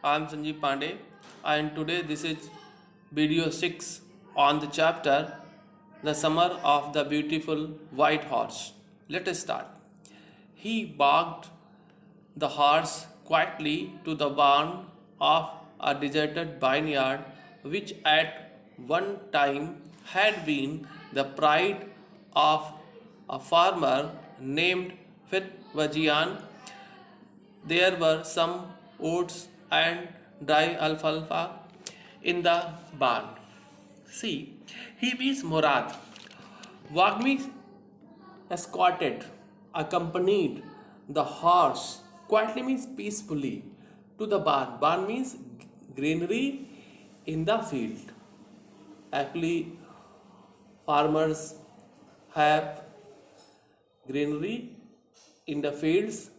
I'm Sanjeev Pandey, and today this is video 6 on the chapter The Summer of the Beautiful White Horse. Let us start. He barked the horse quietly to the barn of a deserted vineyard, which at one time had been the pride of a farmer named Fitzwagian. There were some oats and dry alfalfa in the barn. See, he means Murad. Wagmi escorted, accompanied the horse, quietly means peacefully, to the barn. Barn means greenery in the field. Actually, farmers have greenery in the fields,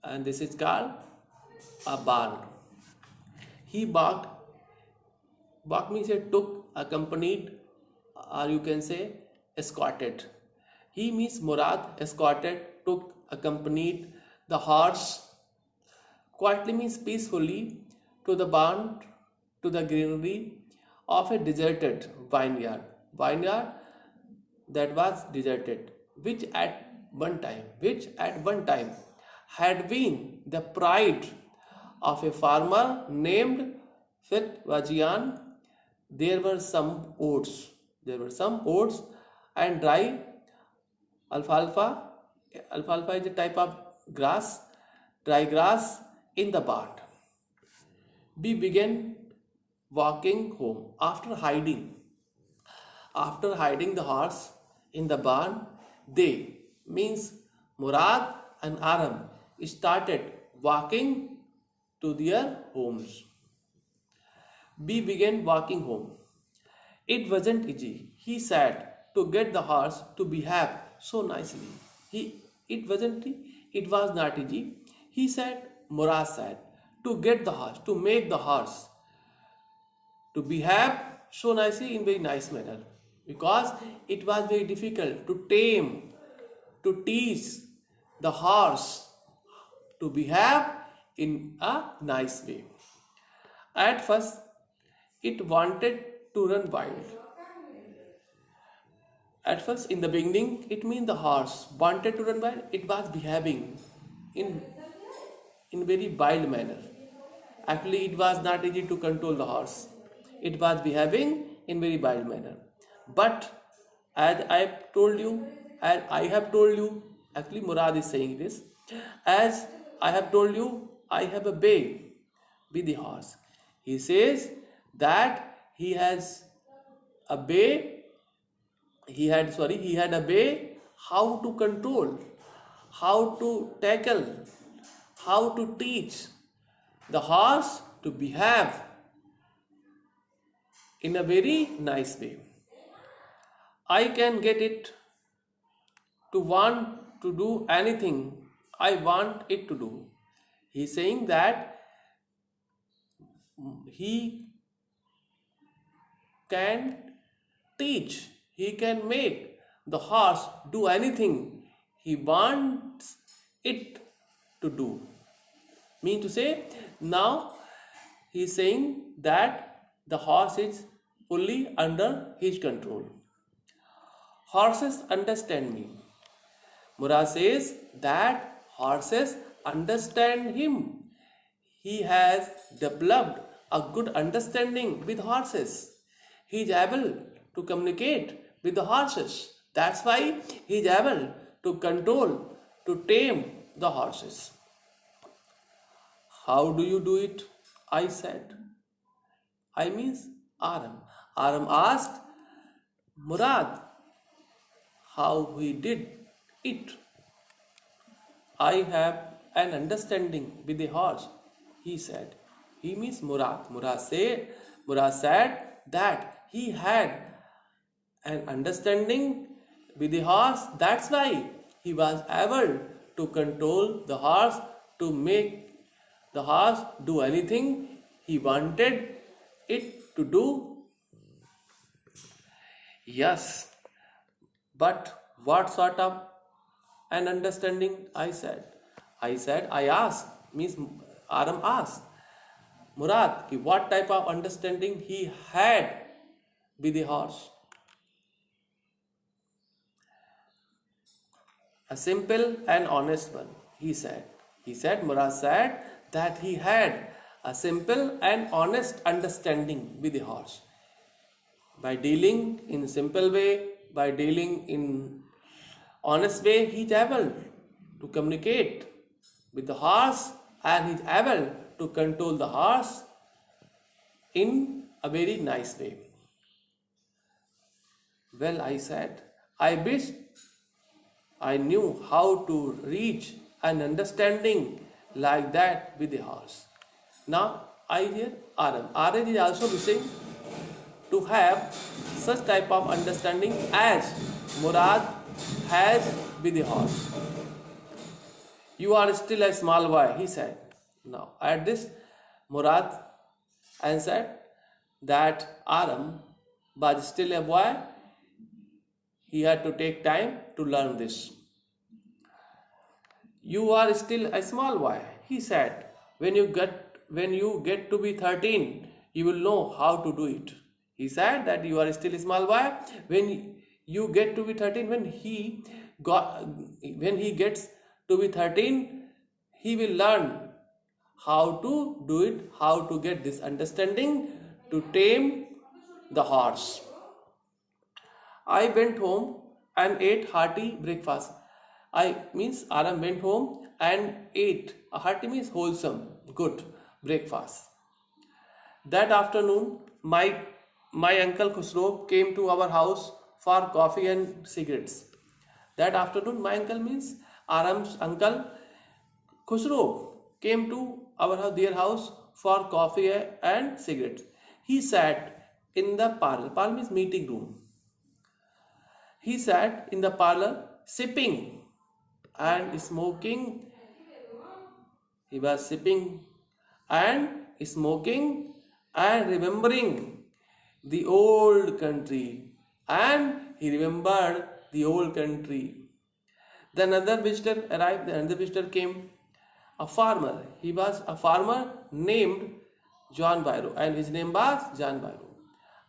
and this is called a barn. He barked. Bark means it took, accompanied, or you can say escorted. He means Murad escorted, took, accompanied the horse. Quietly means peacefully to the barn, to the greenery of a deserted vineyard. Vineyard that was deserted, which at one time had been the pride of a farmer named Fitzwagian. There were some oats. There were some oats and dry alfalfa. Alfalfa is a type of grass, dry grass in the barn. We began walking home after hiding. After hiding the horse in the barn, they means Murad and Aram started walking to their homes. We began walking home. It wasn't easy. He said to get the horse to behave so nicely. It was not easy. He said, Murad said, to get the horse, to make the horse to behave so nicely in very nice manner. Because it was very difficult to tame, to teach the horse to behave in a nice way. At first, it wanted to run wild. At first, in the beginning, it means the horse wanted to run wild. It was behaving in very wild manner. Actually, it was not easy to control the horse. It was behaving in very wild manner. But as I have told you, actually Murad is saying this. As I have told you, I have a bay with the horse. He says that he has a bay. He had a bay. How to control, how to tackle, how to teach the horse to behave in a very nice way. I can get it to want to do anything I want it to do. He's saying that he can teach, he can make the horse do anything he wants it to do. Mean to say, now he is saying that the horse is fully under his control. Horses understand me. Murad says that horses understand him. He has developed a good understanding with horses. He is able to communicate with the horses. That's why he is able to control, to tame the horses. How do you do it? I said. I means Aram. Aram asked Murad how he did it. I have an understanding with the horse, he said. He means Murad. Murad said that he had an understanding with the horse. That's why he was able to control the horse, to make the horse do anything he wanted it to do. Yes, but what sort of an understanding? I said, I asked, means Aram asked, Murad, what type of understanding he had with the horse? A simple and honest one, he said. Murad said that he had a simple and honest understanding with the horse. By dealing in a simple way, by dealing in honest way, he's able to communicate with the horse and he's able to control the horse in a very nice way. Well, I said, I wish I knew how to reach an understanding like that with the horse. Now I hear Aram. Aram is also wishing to have such type of understanding as Murad has with the horse. You are still a small boy, he said. Now at this, Murad answered that Aram was still a boy. He had to take time to learn this. You are still a small boy, he said. When you get to be 13, you will know how to do it. He said that you are still a small boy. When you get to be 13, when he gets to be 13, he will learn how to do it, how to get this understanding to tame the horse. I went home and ate hearty breakfast. Aram went home and ate. A hearty means wholesome, good breakfast. That afternoon, my uncle Khusro came to our house for coffee and cigarettes. That afternoon, my uncle means Aram's uncle Khusro came to their house for coffee and cigarettes. He sat in the parlor. Parlor means meeting room. He sat in the parlor sipping and smoking. He was sipping and smoking and remembering the old country. And he remembered the old country. Then another visitor arrived. The another visitor came. A farmer. He was a farmer named John Byro, and his name was John Byro.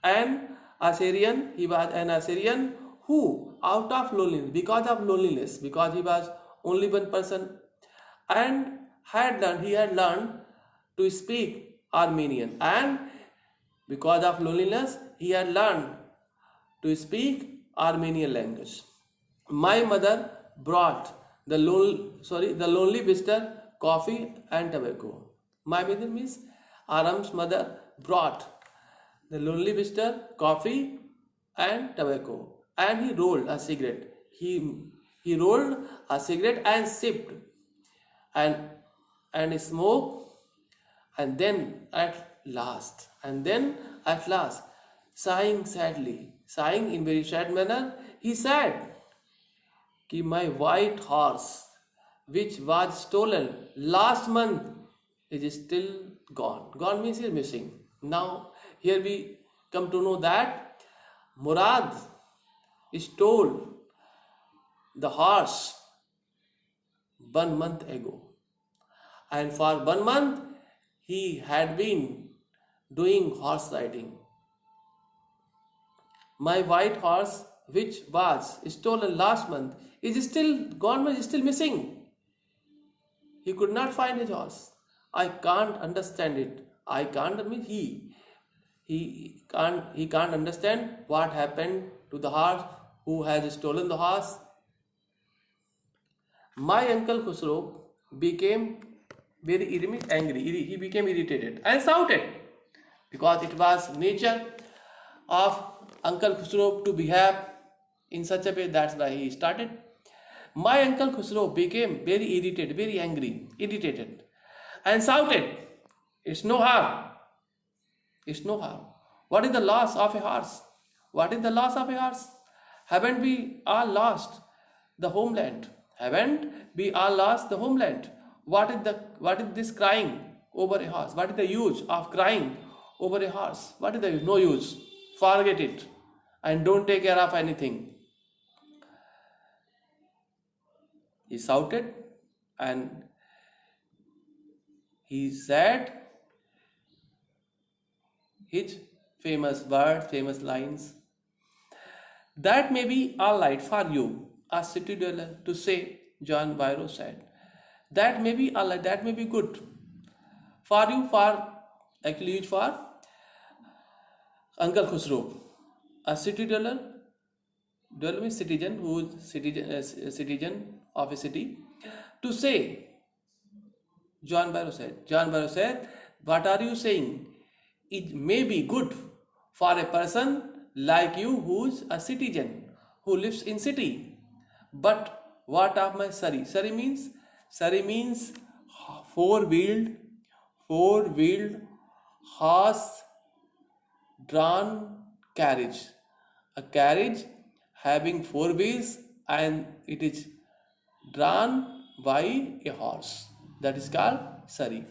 And Assyrian. He was an Assyrian who, out of loneliness, because he was only one person, and he had learned to speak Armenian, and because of loneliness, he had learned to speak Armenian language. My mother brought the lonely visitor coffee and tobacco. My mother means Aram's mother brought the lonely visitor coffee and tobacco, and he rolled a cigarette. He rolled a cigarette and sipped and smoked, and then at last, sighing in very sad manner, he said, "Ki my white horse, which was stolen last month, is still gone." Gone means he is missing. Now here we come to know that Murad stole the horse 1 month ago, and for 1 month he had been doing horse riding. My white horse, which was stolen last month, is still gone, is still missing. He could not find his horse. I can't understand it. I can't mean he can't understand what happened to the horse who has stolen the horse. My uncle Khusro became very angry. He became irritated and shouted, because it was nature of Uncle Khusro to behave in such a way. That's why he started. My uncle Khusro became very irritated, very angry, irritated, and shouted, "It's no harm. It's no harm. What is the loss of a horse? What is the loss of a horse? Haven't we all lost the homeland? Haven't we all lost the homeland? What is this crying over a horse? What is the use of crying over a horse? What is the use? No use. Forget it and don't take care of anything." He shouted and he said his famous words, famous lines. That may be all right for you, a city dweller, to say, John Byro said. That may be all right, that may be good for you, for actually used for Uncle Khusro, a city dweller. Dweller means citizen, who is citizen of a city, to say. John Byro said. John Byro said, what are you saying? It may be good for a person like you who's a citizen, who lives in city. But what of my Surrey? Surrey means four-wheeled horse drawn carriage. A carriage having four wheels and it is drawn by a horse. That is called Surrey.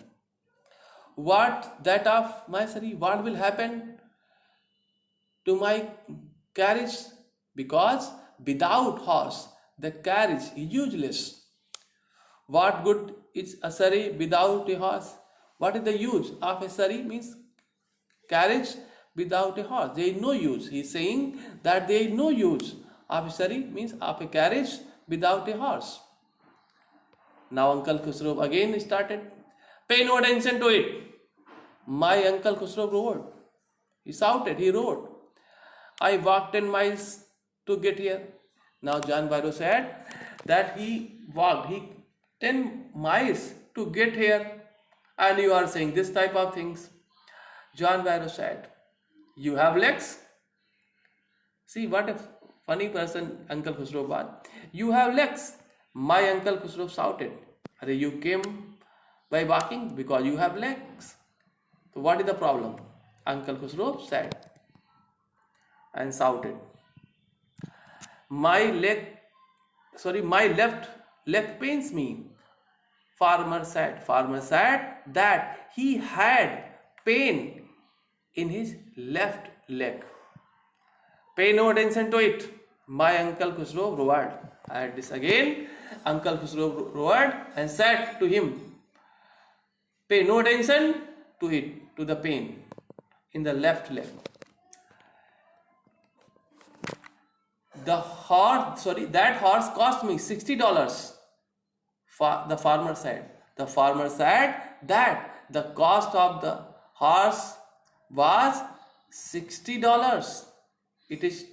What that of my Surrey? What will happen to my carriage? Because without horse, the carriage is useless. What good is a Surrey without a horse? What is the use of a Surrey? Means carriage without a horse. There is no use. He is saying that there is no use of a Surrey, means of a carriage without a horse. Now Uncle Khusro again started. Pay no attention to it. My Uncle Khusro roared. He shouted, he roared. I walked 10 miles to get here. Now John Byro said that he walked 10 miles to get here, and you are saying this type of things. John Byro said, you have legs? See what a funny person Uncle Khusro was. You have legs. My Uncle Khusro shouted, Arey, you came by walking because you have legs. So what is the problem? Uncle Khusro said and shouted, my left leg pains me. Farmer said that he had pain in his left leg. Pay no attention to it. My Uncle Khusro roared. At this again, Uncle Khusro roared and said to him, pay no attention to it, to the pain in the left leg. That horse cost me $60. The farmer said. The farmer said that the cost of the horse was $60. It is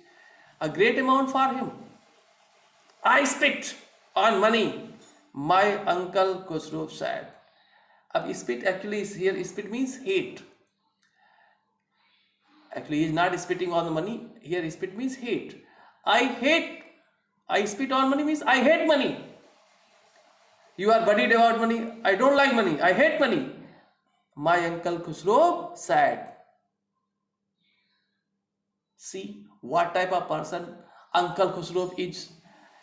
a great amount for him. I spit on money, my Uncle Khusro said. Ab spit actually is here, spit means hate. Actually, he is not spitting on the money. Here spit means hate. I spit on money means I hate money. You are worried about money. I don't like money. I hate money. My Uncle Khusro said. See what type of person Uncle Khusro is.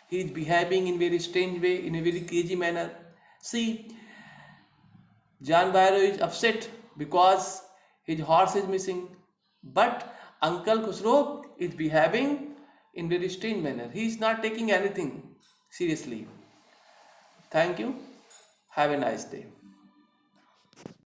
He is behaving in very strange way, in a very crazy manner. See, John Byro is upset because his horse is missing. But Uncle Khusro is behaving in very strange manner. He is not taking anything seriously. Thank you. Have a nice day.